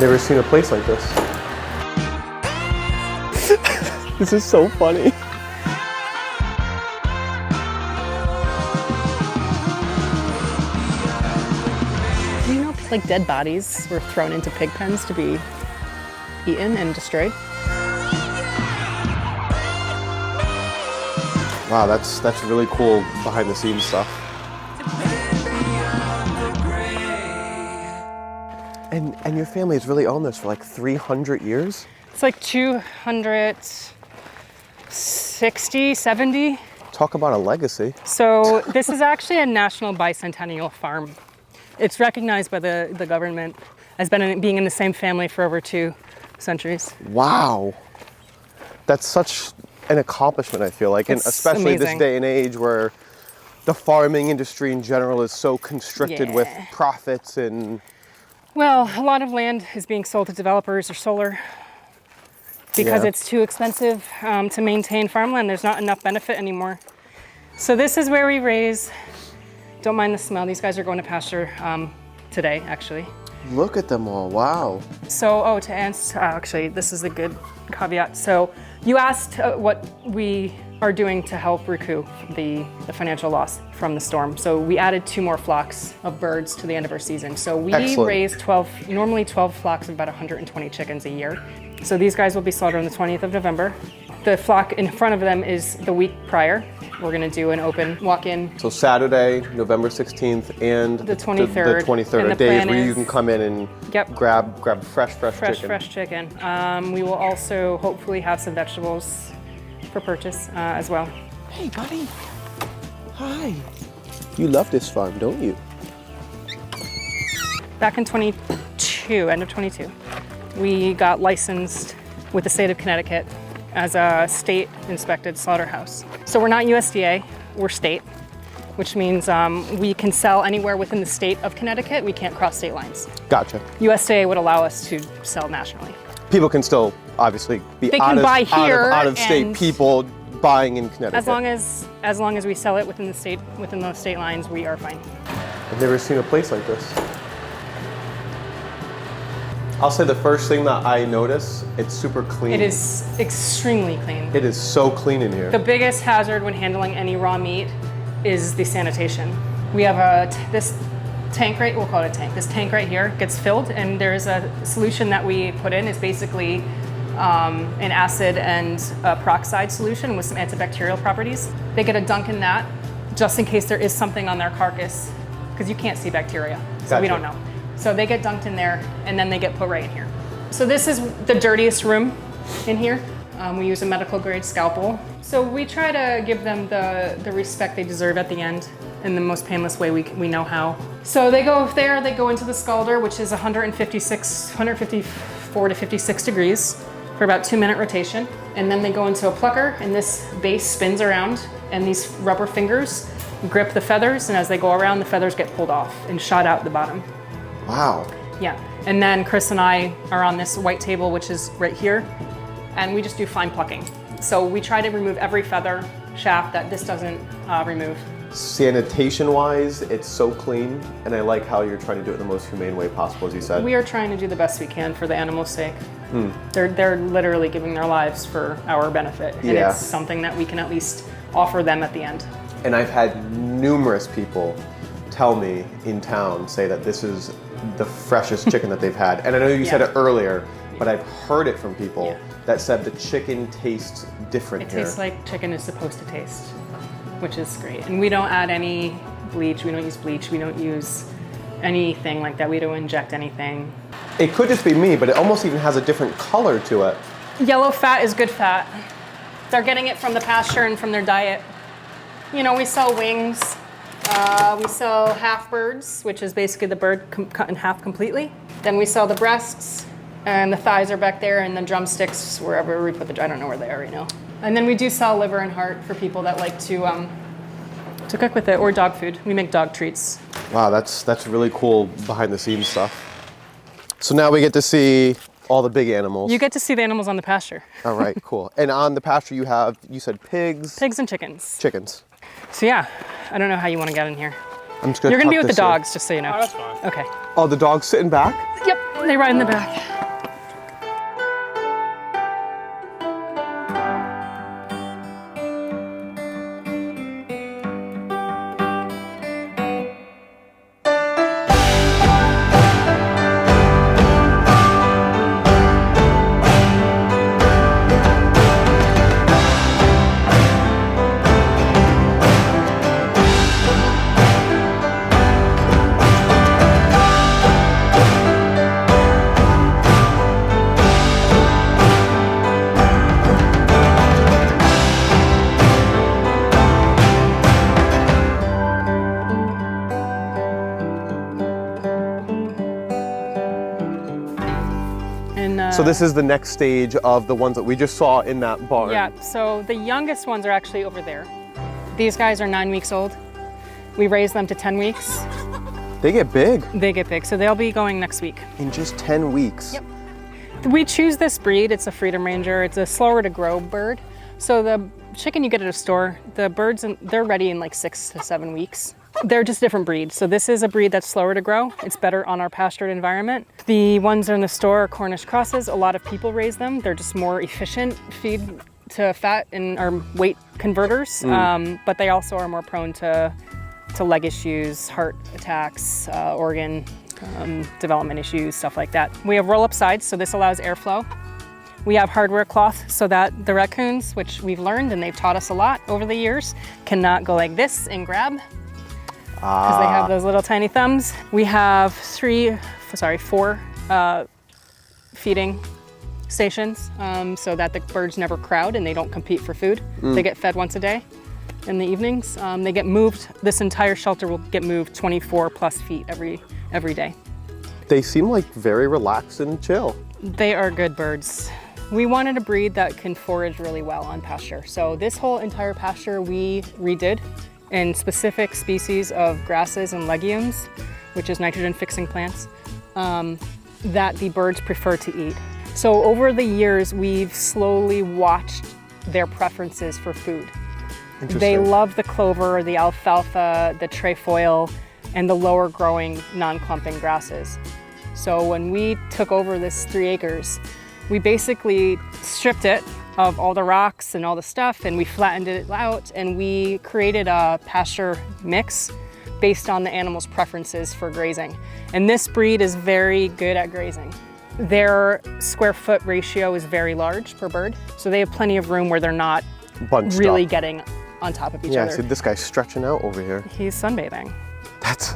I've never seen a place like this. This is so funny. You know, like dead bodies were thrown into pig pens to be eaten and destroyed. Wow, that's really cool behind the scenes stuff. And your family has really owned this for like 300 years? It's like 260, 70. Talk about a legacy. So this is actually a national bicentennial farm. It's recognized by the government as being in the same family for over 2 centuries. Wow. That's such an accomplishment, I feel like, and especially amazing. this day and age where the farming industry in general is so constricted with profits and... Well, a lot of land is being sold to developers or solar because it's too expensive to maintain farmland. There's not enough benefit anymore. So this is where we raise, don't mind the smell, these guys are going to pasture today, actually. Look at them all, wow. So, to answer, actually, this is a good caveat. So you asked what we are doing to help recoup the financial loss from the storm. So we added 2 more flocks of birds to the end of our season. So we raise normally 12 flocks of about 120 chickens a year. So these guys will be slaughtered on the 20th of November. The flock in front of them is the week prior. We're gonna do an open walk-in. So Saturday, November 16th and the 23rd. The 23rd, days where you can come in and grab fresh chicken. Fresh chicken. We will also hopefully have some vegetables for purchase as well. Hey, buddy. Hi. You love this farm, don't you? Back in 22, end of 22, we got licensed with the state of Connecticut as a state inspected slaughterhouse. So we're not USDA, we're state, which means we can sell anywhere within the state of Connecticut. We can't cross state lines. Gotcha. USDA would allow us to sell nationally. People can still obviously be out of state people buying in Connecticut. As long as we sell it within those state lines, we are fine. I've never seen a place like this. I'll say the first thing that I notice, it's super clean. It is extremely clean. It is so clean in here. The biggest hazard when handling any raw meat is the sanitation. We have this tank we'll call it a tank. This tank right here gets filled, and there's a solution that we put in. It's basically an acid and a peroxide solution with some antibacterial properties. They get a dunk in that just in case there is something on their carcass, because you can't see bacteria, so we don't know. So they get dunked in there, and then they get put right in here. So this is the dirtiest room in here. We use a medical grade scalpel. So we try to give them the respect they deserve at the end in the most painless way we know how. So they go there, they go into the scalder, which is 154 to 56 degrees for about 2-minute rotation. And then they go into a plucker, and this base spins around, and these rubber fingers grip the feathers, and as they go around, the feathers get pulled off and shot out the bottom. Wow. Yeah, and then Chris and I are on this white table, which is right here, and we just do fine plucking. So we try to remove every feather shaft that this doesn't remove. Sanitation-wise, it's so clean, and I like how you're trying to do it in the most humane way possible, as you said. We are trying to do the best we can for the animals' sake. They're literally giving their lives for our benefit, and it's something that we can at least offer them at the end. And I've had numerous people tell me in town, say that this is the freshest chicken that they've had. And I know you said it earlier, but I've heard it from people that said the chicken tastes different here. It tastes like chicken is supposed to taste, which is great. And we don't add any bleach, we don't use bleach, we don't use anything like that, we don't inject anything. It could just be me, but it almost even has a different color to it. Yellow fat is good fat. They're getting it from the pasture and from their diet. You know, we sell wings. We sell half birds, which is basically the bird cut in half completely. Then we sell the breasts, and the thighs are back there, and the drumsticks wherever we put I don't know where they are right now. And then we do sell liver and heart for people that like to cook with it, or dog food. We make dog treats. Wow, that's really cool behind the scenes stuff. So now we get to see all the big animals. You get to see the animals on the pasture. All right, cool. And on the pasture you said pigs? Pigs and chickens. Chickens. So yeah, I don't know how you want to get in here. I'm just gonna You're gonna be tuck with the this in. dogs, just so you know. Oh, that's fine. Okay. Oh, the dog's sitting back? Yep, They ride in the back. So this is the next stage of the ones that we just saw in that barn. Yeah, so the youngest ones are actually over there. These guys are 9 weeks old. We raise them to 10 weeks. They get big. They get big, so they'll be going next week. In just 10 weeks. Yep. We choose this breed. It's a Freedom Ranger. It's a slower to grow bird. So the chicken you get at a store, the birds, they're ready in like 6 to 7 weeks. They're just different breeds. So this is a breed that's slower to grow. It's better on our pastured environment. The ones that are in the store are Cornish crosses. A lot of people raise them. They're just more efficient feed to fat and are weight converters. But they also are more prone to leg issues, heart attacks, organ development issues, stuff like that. We have roll-up sides, so this allows airflow. We have hardware cloth so that the raccoons, which we've learned and they've taught us a lot over the years, cannot go like this and grab. Because they have those little tiny thumbs. We have four feeding stations so that the birds never crowd and they don't compete for food. They get fed once a day in the evenings. They get moved. This entire shelter will get moved 24 plus feet every day. They seem like very relaxed and chill. They are good birds. We wanted a breed that can forage really well on pasture. So this whole entire pasture we redid in specific species of grasses and legumes, which is nitrogen fixing plants, that the birds prefer to eat. So over the years, we've slowly watched their preferences for food. They love the clover, the alfalfa, the trefoil, and the lower growing non-clumping grasses. So when we took over this 3 acres, we basically stripped it of all the rocks and all the stuff, and we flattened it out, and we created a pasture mix based on the animal's preferences for grazing. And this breed is very good at grazing. Their square foot ratio is very large per bird, so they have plenty of room where they're not bunched really up. Getting on top of each Yeah, other. see this guy's stretching out over here. He's sunbathing. That's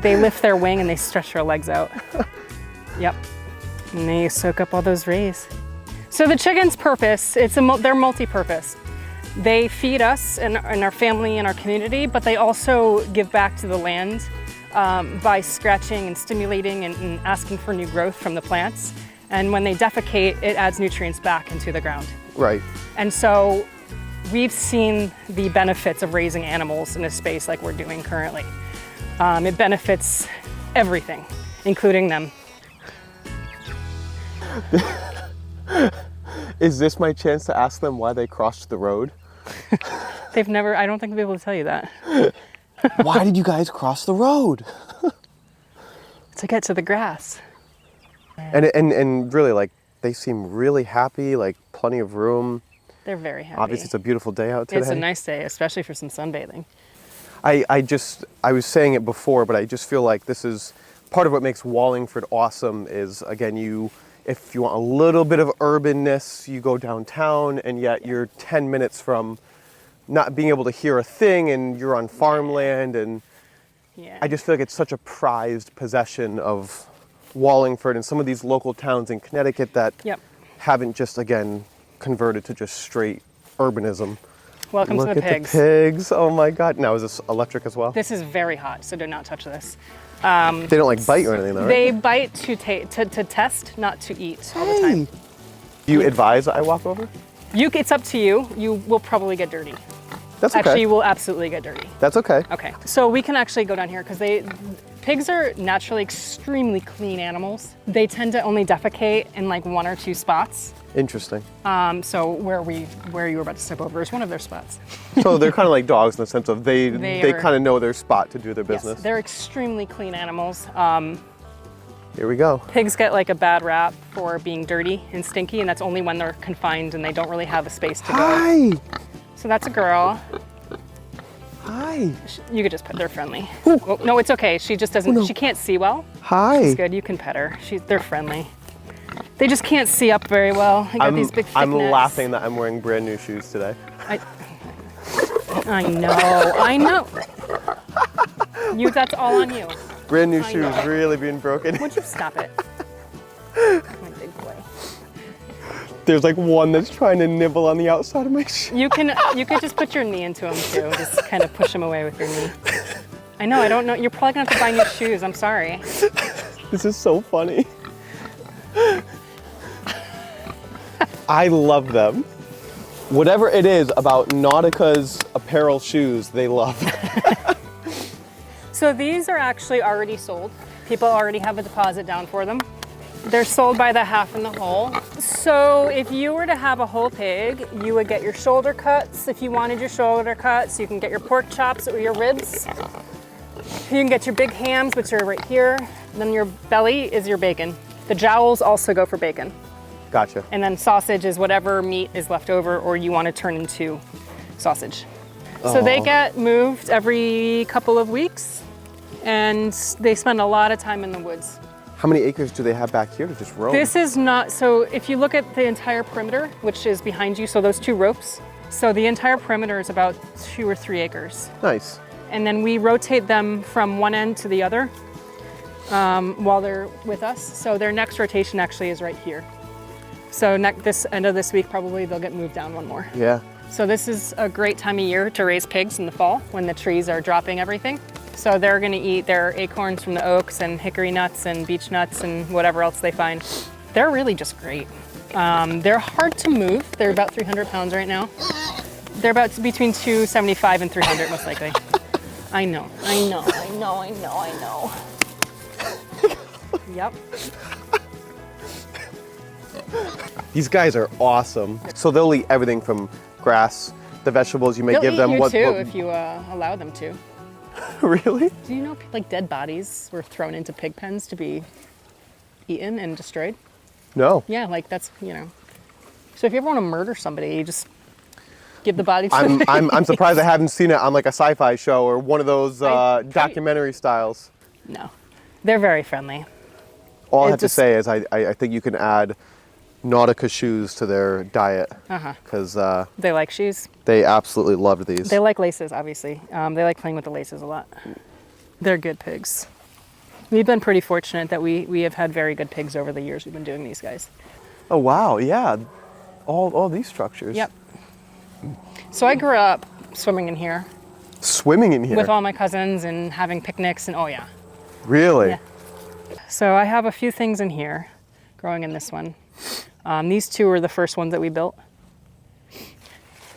They lift their wing and they stretch their legs out. Yep. And they soak up all those rays. So the chicken's purpose, they're multi-purpose. They feed us and our family and our community, but they also give back to the land by scratching and stimulating and asking for new growth from the plants. And when they defecate, it adds nutrients back into the ground. right. And so we've seen the benefits of raising animals in a space like we're doing currently. It benefits everything, including them. Is this my chance to ask them why they crossed the road? I don't think they'll be able to tell you that. Why did you guys cross the road? To get to the grass. And really, like, they seem really happy, like plenty of room. They're very happy. Obviously, it's a beautiful day out today. It's a nice day, especially for some sunbathing. I was saying it before, but I just feel like this is part of what makes Wallingford awesome is, again, if you want a little bit of urbanness, you go downtown, and yet you're 10 minutes from not being able to hear a thing, and you're on farmland, and I just feel like it's such a prized possession of Wallingford and some of these local towns in Connecticut that haven't just, again, converted to just straight urbanism. Welcome Look to the at pigs. the pigs. Oh my God. Now, is this electric as well? This is very hot, so do not touch this. They don't like bite or anything though, right? They bite to test, not to eat all the time. Do you advise that I walk over? It's up to you. You will probably get dirty. That's okay. Actually, you will absolutely get dirty. That's okay. Okay, so we can actually go down here because pigs are naturally extremely clean animals. They tend to only defecate in like 1 or 2 spots. Interesting. So where you were about to step over is one of their spots. So they're kind of like dogs in the sense of they are- kind of know their spot to do their Yes, business. they're extremely clean animals. Here we go. Pigs get like a bad rap for being dirty and stinky, and that's only when they're confined and they don't really have a space to go. Hi. So that's a girl. Hi. You could just pet. They're friendly. Oh, no, it's okay. She just doesn't. no. She can't see well. Hi. She's good. You can pet her. They're friendly. They just can't see up very well. I got these big thick I'm necks. laughing that I'm wearing brand new shoes today. I know. That's all on you. Brand new shoes really being broken. Would you stop it? My big boy. There's like one that's trying to nibble on the outside of my shoe. You could just put your knee into him too. Just kind of push him away with your knee. I know, I don't know. You're probably gonna have to buy new shoes. I'm sorry. This is so funny. I love them. Whatever it is about Nautica's apparel shoes, they love. So these are actually already sold. People already have a deposit down for them. They're sold by the half and the whole. So if you were to have a whole pig, you would get your shoulder cuts. If you wanted your shoulder cuts, you can get your pork chops or your ribs. You can get your big hams, which are right here. And then your belly is your bacon. The jowls also go for bacon. Gotcha. And then sausage is whatever meat is left over or you want to turn into sausage. So they get moved every couple of weeks and they spend a lot of time in the woods. How many acres do they have back here to just roam? This is not, so if you look at the entire perimeter, which is behind you, so those two ropes, so the entire perimeter is about 2 or 3 acres. Nice. And then we rotate them from one end to the other while they're with us. So their next rotation actually is right here. So this end of this week, probably they'll get moved down one more. Yeah. So this is a great time of year to raise pigs in the fall when the trees are dropping everything. So they're gonna eat their acorns from the oaks and hickory nuts and beech nuts and whatever else they find. They're really just great. They're hard to move. They're about 300 pounds right now. They're about between 275 and 300 most likely. I know. Yep. These guys are awesome. So they'll eat everything from grass, the vegetables you may They'll give eat them. you too if you allow them to. Really? Do you know like dead bodies were thrown into pig pens to be eaten and destroyed? No. Yeah, like that's, you know. So if you ever want to murder somebody, you just give the body to the I'm surprised I haven't seen it on like a sci-fi show or one of those documentary styles. No, they're very friendly. All I have to say is I think you can add Nautica shoes to their diet because They like shoes. they absolutely loved these. They like laces, obviously. They like playing with the laces a lot. They're good pigs. We've been pretty fortunate that we have had very good pigs over the years we've been doing these guys. Oh wow, yeah, all these structures. Yep. So I grew up swimming in here Swimming in here. with all my cousins and having picnics and oh yeah. Really? Yeah. So I have a few things in here growing in this one. These two were the first ones that we built.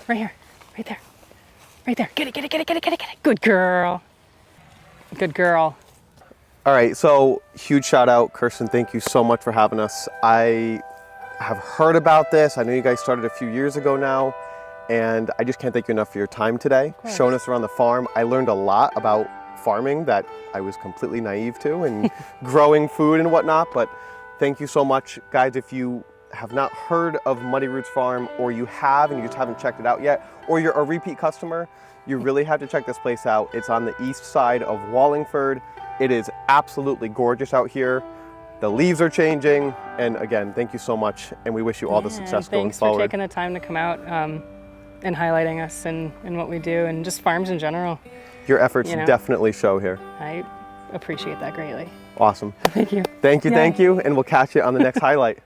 Right here, right there, right there. Get it. Good girl. Good girl. All right, so huge shout out, Kirsten. Thank you so much for having us. I have heard about this. I know you guys started a few years ago now, and I just can't thank you enough for your time today, showing us around the farm. I learned a lot about farming that I was completely naive to and growing food and whatnot, but thank you so much. Guys, if you have not heard of Muddy Roots Farm, or you have and you just haven't checked it out yet, or you're a repeat customer, you really have to check this place out. It's on the east side of Wallingford. It is absolutely gorgeous out here. The leaves are changing, and again, thank you so much, and we wish you all the success going Thanks forward. for taking the time to come out and highlighting us and what we do and just farms in general. Your efforts You know. definitely show here. I appreciate that greatly. Awesome. Thank you. Thank you, Yeah. thank you, and we'll catch you on the next highlight.